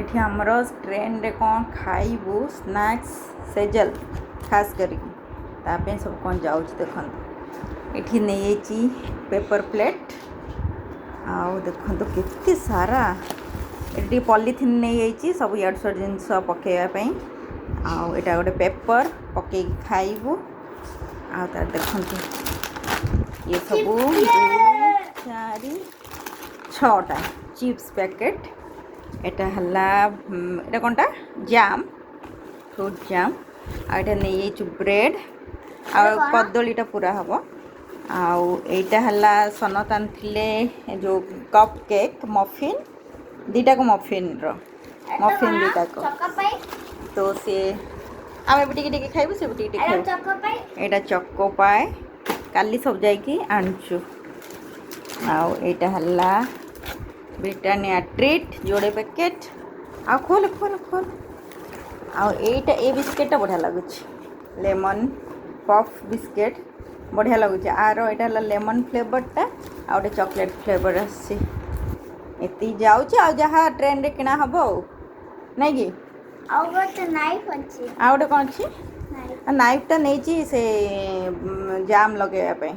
ଏଠି ଆମର ଟ୍ରେନରେ କ'ଣ ଖାଇବୁ ସ୍ନାକ୍ସ ସେଜଲ ଖାସ୍ କରିକି ତା ପାଇଁ ସବୁ କ'ଣ ଯାଉଛି ଦେଖନ୍ତୁ। ଏଠି ନେଇଯାଇଛି ପେପର ପ୍ଲେଟ୍ ଆଉ ଦେଖନ୍ତୁ କେତେ ସାରା ଏଠି ଟିକେ ପଲିଥିନ୍ ନେଇଯାଇଛି ସବୁ ଇଆଡ଼ୁ ସିଆଡ଼ୁ ଜିନିଷ ପକାଇବା ପାଇଁ। ଆଉ ଏଇଟା ଗୋଟେ ପେପର ପକାଇକି ଖାଇବୁ। ଆଉ ତାର ଦେଖନ୍ତୁ ଇଏ ସବୁ 2, 4, 6ଟା ଚିପ୍ସ ପ୍ୟାକେଟ୍। ଏଟା ହେଲା ଏଟା କ'ଣଟା ଜାମ୍ ଫ୍ରୁଟ୍ ଜାମ୍। ଆଉ ଏଇଟା ନେଇଯାଇଛୁ ବ୍ରେଡ଼୍ ଆଉ କଦଳୀଟା ପୁରା ହେବ। ଆଉ ଏଇଟା ହେଲା ସନତ ଆଣିଥିଲେ ଯେଉଁ କପ୍ କେକ୍ ମଫିନ୍ ଦୁଇଟାକ ମଫିନ୍ର ମଫିନ୍ ଦୁଇଟାକ। ତ ସିଏ ଆମେ ବି ଟିକେ ଟିକେ ଖାଇବୁ ସେ ବି ଟିକେ ଟିକେ ଖାଇବୁ। ଏଇଟା ଚକୋ ପାଏ କାଲି ସବୁ ଯାଇକି ଆଣିଛୁ। ଆଉ ଏଇଟା ହେଲା ବ୍ରିଟାନିଆ ଟ୍ରିଟ୍ ଯୋଡ଼େ ପ୍ୟାକେଟ୍। ଆଉ ଖୋଲ ଖୋଲ ଖୋଲ। ଆଉ ଏଇଟା ଏ ବିସ୍କେଟ୍ଟା ବଢ଼ିଆ ଲାଗୁଛି ଲେମନ୍ ପଫ୍ ବିସ୍କେଟ୍ ବଢ଼ିଆ ଲାଗୁଛି। ଆର ଏଇଟା ହେଲା ଲେମନ୍ ଫ୍ଲେଭର୍ଟା ଆଉ ଗୋଟେ ଚକୋଲେଟ୍ ଫ୍ଲେଭର୍ ଆସିଛି। ଏତିକି ଯାଉଛି ଆଉ ଯାହା ଟ୍ରେନରେ କିଣା ହେବ ଆଉ ନାଇଁ କି। ଆଉ ଗୋଟେ ନାଇଫ୍ ଅଛି। ଆଉ ଗୋଟେ କ'ଣ ଅଛି ନାଇଫ୍ଟା ନେଇଛି ସେ ଜାମ୍ ଲଗାଇବା ପାଇଁ।